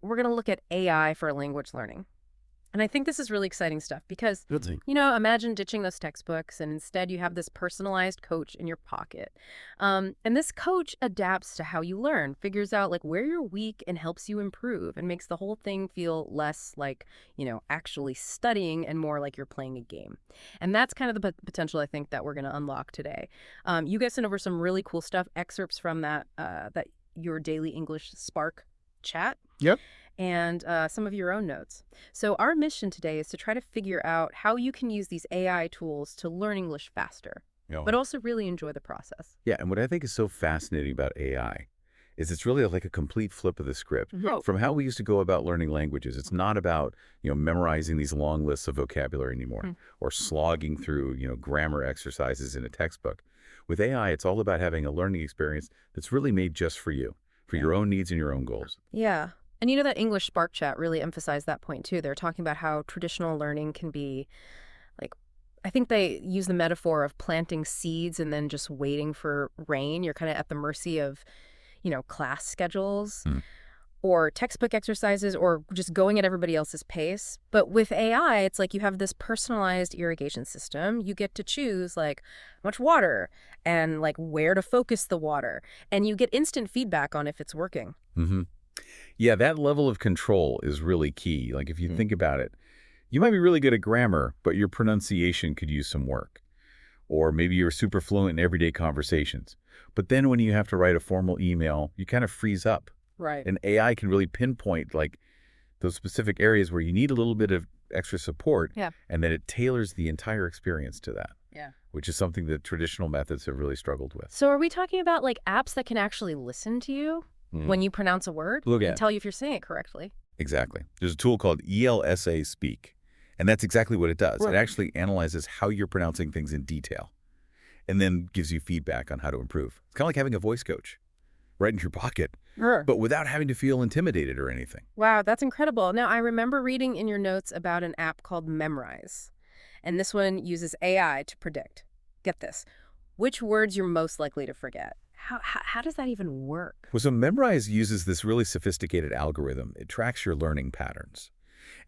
we're going to look at AI for language learning. And I think this is really exciting stuff because, Good thing. imagine ditching those textbooks and instead you have this personalized coach in your pocket. And this coach adapts to how you learn, figures out like where you're weak and helps you improve and makes the whole thing feel less like, actually studying and more like you're playing a game. And that's kind of the potential I think that we're going to unlock today. You guys sent over some really cool stuff, excerpts from that your daily English Spark chat. Yep. And some of your own notes. So our mission today is to try to figure out how you can use these AI tools to learn English faster, but also really enjoy the process. Yeah, and what I think is so fascinating about AI is it's really like a complete flip of the script. From how we used to go about learning languages. It's not about, memorizing these long lists of vocabulary anymore or slogging through, grammar exercises in a textbook. With AI, it's all about having a learning experience that's really made just for you, for your own needs and your own goals. Yeah. And that English Spark chat really emphasized that point too. They're talking about how traditional learning can be like, I think they use the metaphor of planting seeds and then just waiting for rain. You're kind of at the mercy of, class schedules or textbook exercises or just going at everybody else's pace. But with AI, it's like you have this personalized irrigation system. You get to choose like how much water and like where to focus the water. And you get instant feedback on if it's working. Yeah, that level of control is really key. Like if you think about it, you might be really good at grammar, but your pronunciation could use some work. Or maybe you're super fluent in everyday conversations. But then when you have to write a formal email, you kind of freeze up. Right. And AI can really pinpoint like those specific areas where you need a little bit of extra support. Yeah. And then it tailors the entire experience to that. Yeah. Which is something that traditional methods have really struggled with. So are we talking about like apps that can actually listen to you when you pronounce a word and tell you if you're saying it correctly? Exactly. There's a tool called ELSA Speak, and that's exactly what it does. It actually analyzes how you're pronouncing things in detail and then gives you feedback on how to improve. It's kind of like having a voice coach right in your pocket, but without having to feel intimidated or anything. Wow, that's incredible. Now, I remember reading in your notes about an app called Memrise, and this one uses AI to predict, get this, which words you're most likely to forget. How does that even work? Well, so Memrise uses this really sophisticated algorithm. It tracks your learning patterns.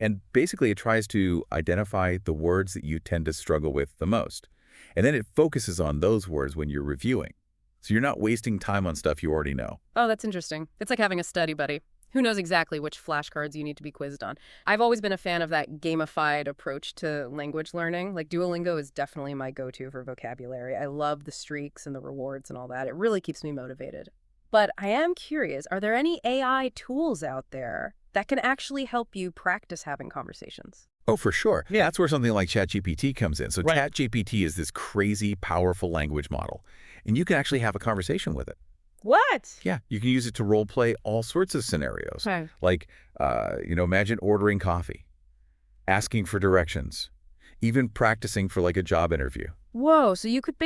And basically, it tries to identify the words that you tend to struggle with the most. And then it focuses on those words when you're reviewing. So you're not wasting time on stuff you already know. Oh, that's interesting. It's like having a study buddy. Who knows exactly which flashcards you need to be quizzed on. I've always been a fan of that gamified approach to language learning. Like Duolingo is definitely my go-to for vocabulary. I love the streaks and the rewards and all that. It really keeps me motivated. But I am curious, are there any AI tools out there that can actually help you practice having conversations? Oh, for sure. Yeah, that's where something like ChatGPT comes in. So ChatGPT is this crazy, powerful language model, and you can actually have a conversation with it. What? Yeah, you can use it to role play all sorts of scenarios. Like, imagine ordering coffee, asking for directions, even practicing for like a job interview. Whoa, so you could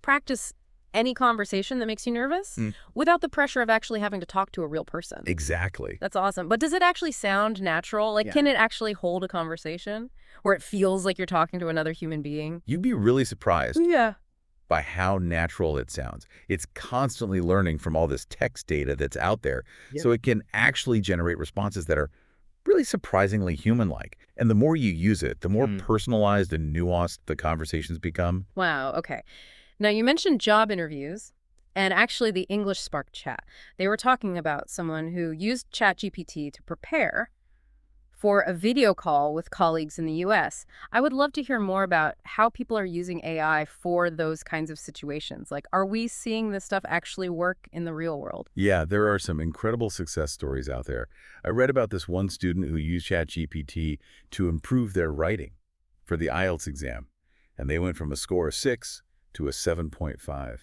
practice any conversation that makes you nervous without the pressure of actually having to talk to a real person. Exactly. That's awesome. But does it actually sound natural? Like, can it actually hold a conversation where it feels like you're talking to another human being? You'd be really surprised. Yeah. By how natural it sounds. It's constantly learning from all this text data that's out there, so it can actually generate responses that are really surprisingly human-like. And the more you use it, the more personalized and nuanced the conversations become. Wow, okay. Now, you mentioned job interviews and actually the English Spark chat. They were talking about someone who used ChatGPT to prepare for a video call with colleagues in the US. I would love to hear more about how people are using AI for those kinds of situations. Like, are we seeing this stuff actually work in the real world? Yeah, there are some incredible success stories out there. I read about this one student who used ChatGPT to improve their writing for the IELTS exam, and they went from a score of 6 to a 7.5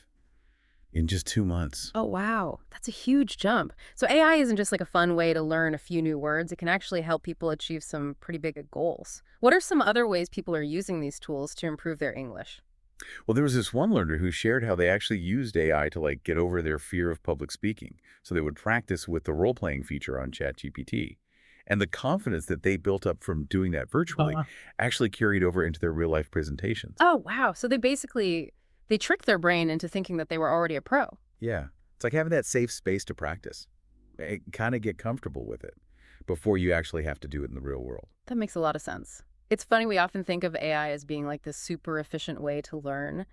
in just 2 months. Oh, wow. That's a huge jump. So AI isn't just like a fun way to learn a few new words. It can actually help people achieve some pretty big goals. What are some other ways people are using these tools to improve their English? Well, there was this one learner who shared how they actually used AI to like get over their fear of public speaking. So they would practice with the role-playing feature on ChatGPT. And the confidence that they built up from doing that virtually actually carried over into their real-life presentations. Oh, wow. So they tricked their brain into thinking that they were already a pro. Yeah. It's like having that safe space to practice. Kind of get comfortable with it. before you actually have to do it in the real world. That makes a lot of sense. It's funny we often think of AI as being like this super efficient way to learn,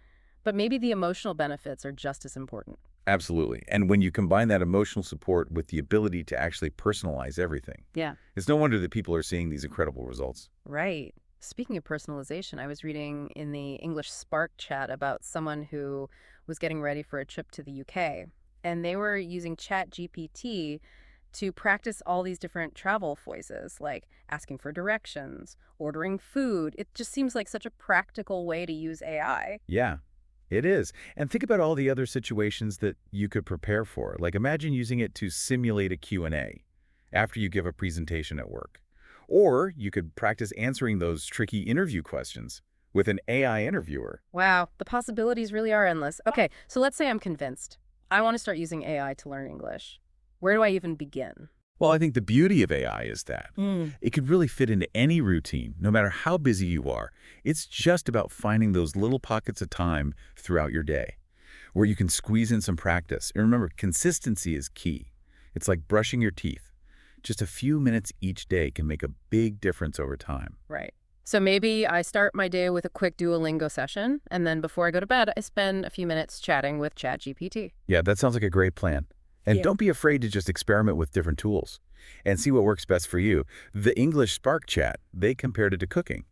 but maybe the emotional benefits are just as important. Absolutely. And when you combine that emotional support with the ability to actually personalize everything, Yeah. it's no wonder that people are seeing these incredible results. Right. Speaking of personalization, I was reading in the English Spark chat about someone who was getting ready for a trip to the UK, and they were using ChatGPT to practice all these different travel voices, like asking for directions, ordering food. It just seems like such a practical way to use AI. Yeah, it is. And think about all the other situations that you could prepare for. Like imagine using it to simulate a Q&A after you give a presentation at work. Or you could practice answering those tricky interview questions with an AI interviewer. Wow, the possibilities really are endless. Okay, so let's say I'm convinced. I want to start using AI to learn English. Where do I even begin? Well, I think the beauty of AI is that Mm. it could really fit into any routine, no matter how busy you are. It's just about finding those little pockets of time throughout your day where you can squeeze in some practice. And remember, consistency is key. It's like brushing your teeth. Just a few minutes each day can make a big difference over time. Right. So maybe I start my day with a quick Duolingo session, and then before I go to bed, I spend a few minutes chatting with ChatGPT. Yeah, that sounds like a great plan. And Yeah. don't be afraid to just experiment with different tools and see what works best for you. The English Spark Chat, they compared it to cooking.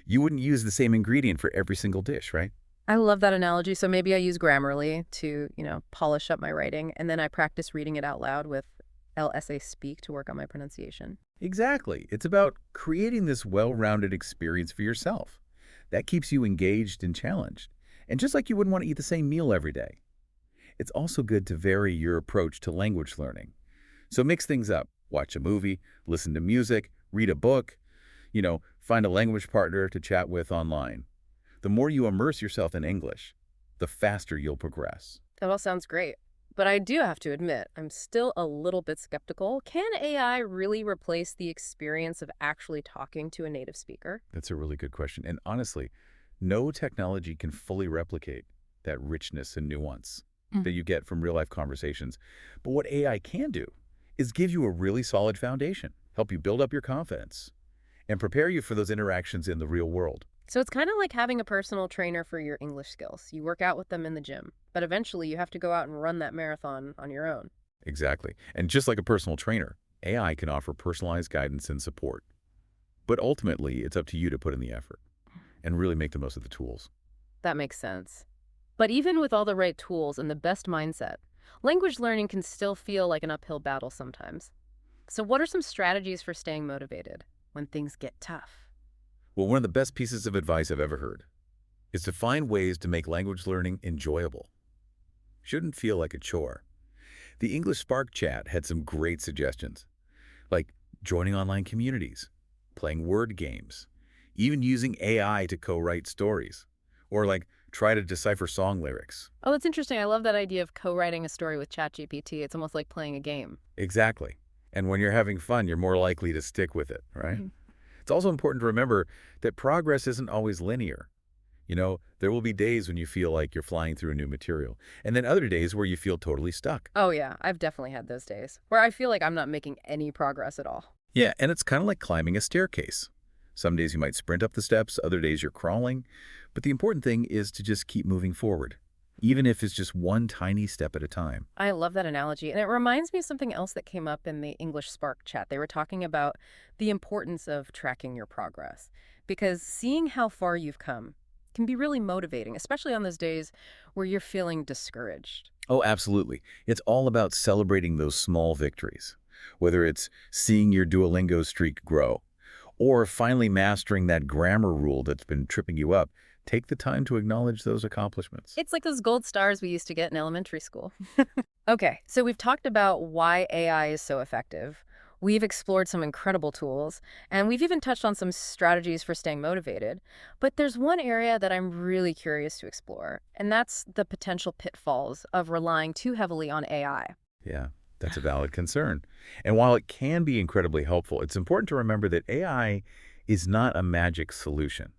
You wouldn't use the same ingredient for every single dish, right? I love that analogy. So maybe I use Grammarly to, polish up my writing, and then I practice reading it out loud with ELSA Speak to work on my pronunciation. Exactly. It's about creating this well-rounded experience for yourself. That keeps you engaged and challenged. And just like you wouldn't want to eat the same meal every day, it's also good to vary your approach to language learning. So mix things up. Watch a movie, listen to music, read a book, find a language partner to chat with online. The more you immerse yourself in English, the faster you'll progress. That all sounds great. But I do have to admit, I'm still a little bit skeptical. Can AI really replace the experience of actually talking to a native speaker? That's a really good question. And honestly, no technology can fully replicate that richness and nuance Mm. that you get from real-life conversations. But what AI can do is give you a really solid foundation, help you build up your confidence, and prepare you for those interactions in the real world. So it's kind of like having a personal trainer for your English skills. You work out with them in the gym, but eventually you have to go out and run that marathon on your own. Exactly. And just like a personal trainer, AI can offer personalized guidance and support. But ultimately, it's up to you to put in the effort and really make the most of the tools. That makes sense. But even with all the right tools and the best mindset, language learning can still feel like an uphill battle sometimes. So what are some strategies for staying motivated when things get tough? Well, one of the best pieces of advice I've ever heard is to find ways to make language learning enjoyable. Shouldn't feel like a chore. The English Spark Chat had some great suggestions, like joining online communities, playing word games, even using AI to co-write stories, or like try to decipher song lyrics. Oh, that's interesting. I love that idea of co-writing a story with ChatGPT. It's almost like playing a game. Exactly. And when you're having fun, you're more likely to stick with it, right? Mhm. It's also important to remember that progress isn't always linear. There will be days when you feel like you're flying through a new material, and then other days where you feel totally stuck. Oh, yeah. I've definitely had those days where I feel like I'm not making any progress at all. Yeah, and it's kind of like climbing a staircase. Some days you might sprint up the steps, other days you're crawling, but the important thing is to just keep moving forward, even if it's just one tiny step at a time. I love that analogy. And it reminds me of something else that came up in the English Spark chat. They were talking about the importance of tracking your progress because seeing how far you've come can be really motivating, especially on those days where you're feeling discouraged. Oh, absolutely. It's all about celebrating those small victories, whether it's seeing your Duolingo streak grow or finally mastering that grammar rule that's been tripping you up. Take the time to acknowledge those accomplishments. It's like those gold stars we used to get in elementary school. Okay, so we've talked about why AI is so effective. We've explored some incredible tools, and we've even touched on some strategies for staying motivated. But there's one area that I'm really curious to explore, and that's the potential pitfalls of relying too heavily on AI. Yeah, that's a valid concern. And while it can be incredibly helpful, it's important to remember that AI is not a magic solution.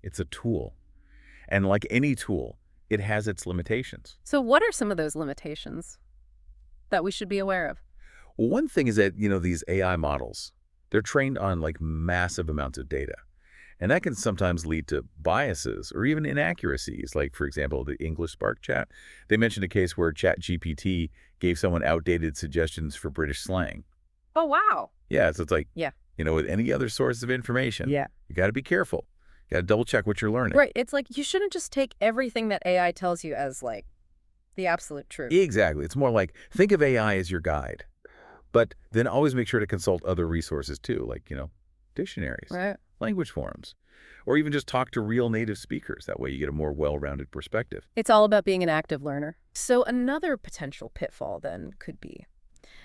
It's a tool. And like any tool, it has its limitations. So what are some of those limitations that we should be aware of? Well, one thing is that, these AI models, they're trained on like massive amounts of data. And that can sometimes lead to biases or even inaccuracies. Like, for example, the English Spark chat. They mentioned a case where ChatGPT gave someone outdated suggestions for British slang. Oh, wow. Yeah, so it's like, Yeah. with any other source of information, Yeah. you got to be careful. You got to double check what you're learning. Right. It's like you shouldn't just take everything that AI tells you as like the absolute truth. Exactly. It's more like, think of AI as your guide, but then always make sure to consult other resources too, like, dictionaries, Right. language forums, or even just talk to real native speakers. That way you get a more well-rounded perspective. It's all about being an active learner. So another potential pitfall then could be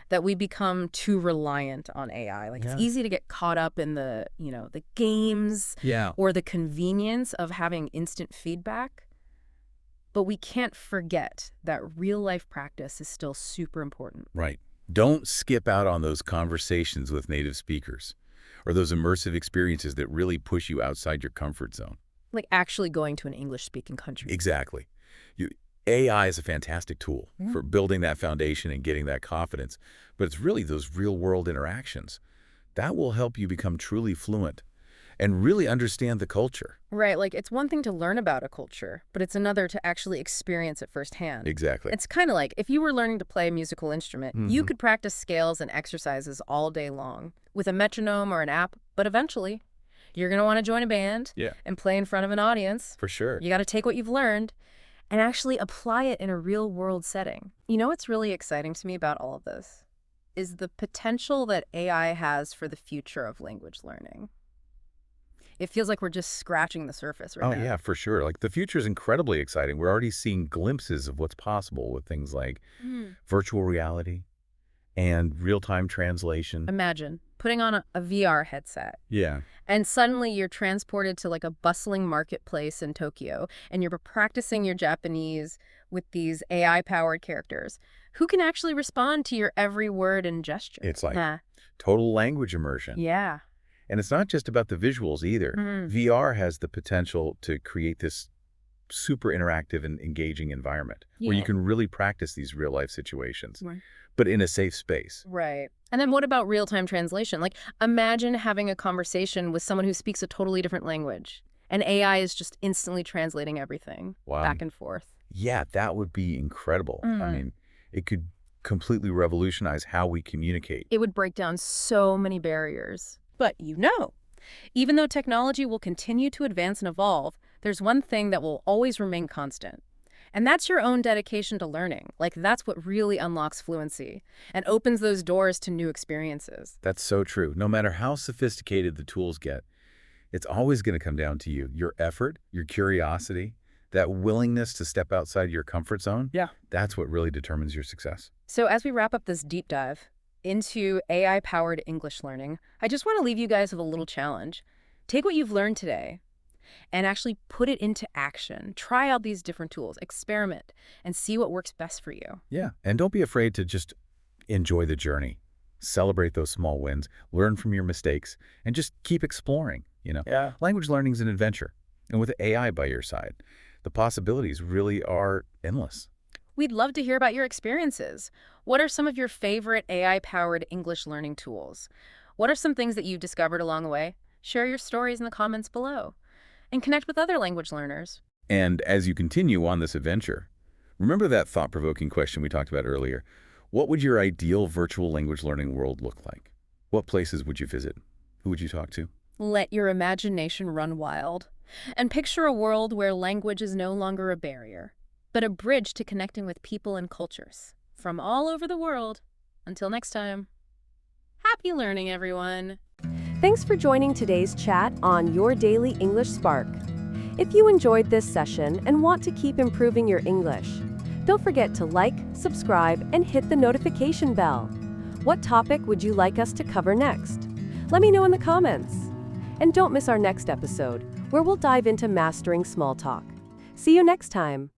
that we become too reliant on AI. Like Yeah. it's easy to get caught up in the, the games Yeah. or the convenience of having instant feedback. But we can't forget that real life practice is still super important. Right. Don't skip out on those conversations with native speakers or those immersive experiences that really push you outside your comfort zone. Like actually going to an English-speaking country. Exactly. AI is a fantastic tool Yeah. for building that foundation and getting that confidence, but it's really those real-world interactions that will help you become truly fluent and really understand the culture. Right, like it's one thing to learn about a culture, but it's another to actually experience it firsthand. Exactly. It's kind of like if you were learning to play a musical instrument, you Mhm. could practice scales and exercises all day long with a metronome or an app, but eventually you're going to want to join a band Yeah, and play in front of an audience. for sure. You got to take what you've learned and actually apply it in a real-world setting. You know what's really exciting to me about all of this is the potential that AI has for the future of language learning. It feels like we're just scratching the surface right Oh, now. yeah, for sure. Like the future is incredibly exciting. We're already seeing glimpses of what's possible with things like Mm. virtual reality and real-time translation. Imagine putting on a VR headset Yeah. and suddenly you're transported to like a bustling marketplace in Tokyo and you're practicing your Japanese with these AI-powered characters who can actually respond to your every word and gesture. It's like Nah. total language immersion. Yeah. And it's not just about the visuals either. Mhm. VR has the potential to create this super interactive and engaging environment where you Yeah. can really practice these real-life situations, Right. but in a safe space. Right. And then what about real-time translation? Like imagine having a conversation with someone who speaks a totally different language and AI is just instantly translating everything Wow. back and forth. Yeah, that would be incredible. I Mhm. mean, it could completely revolutionize how we communicate. It would break down so many barriers. But even though technology will continue to advance and evolve, there's one thing that will always remain constant. And that's your own dedication to learning. Like that's what really unlocks fluency and opens those doors to new experiences. That's so true. No matter how sophisticated the tools get, it's always going to come down to you. Your effort, your curiosity, that willingness to step outside your comfort zone. Yeah. That's what really determines your success. So as we wrap up this deep dive into AI-powered English learning, I just want to leave you guys with a little challenge. Take what you've learned today and actually put it into action. Try out these different tools, experiment, and see what works best for you. Yeah. And don't be afraid to just enjoy the journey. Celebrate those small wins, learn from your mistakes, and just keep exploring. Yeah. Language learning is an adventure. And with AI by your side, the possibilities really are endless. We'd love to hear about your experiences. What are some of your favorite AI-powered English learning tools? What are some things that you've discovered along the way? Share your stories in the comments below. And connect with other language learners. And as you continue on this adventure, remember that thought-provoking question we talked about earlier. What would your ideal virtual language learning world look like? What places would you visit? Who would you talk to? Let your imagination run wild. And picture a world where language is no longer a barrier, but a bridge to connecting with people and cultures from all over the world. Until next time, happy learning, everyone. Thanks for joining today's chat on Your Daily English Spark. If you enjoyed this session and want to keep improving your English, don't forget to like, subscribe, and hit the notification bell. What topic would you like us to cover next? Let me know in the comments. And don't miss our next episode, where we'll dive into mastering small talk. See you next time.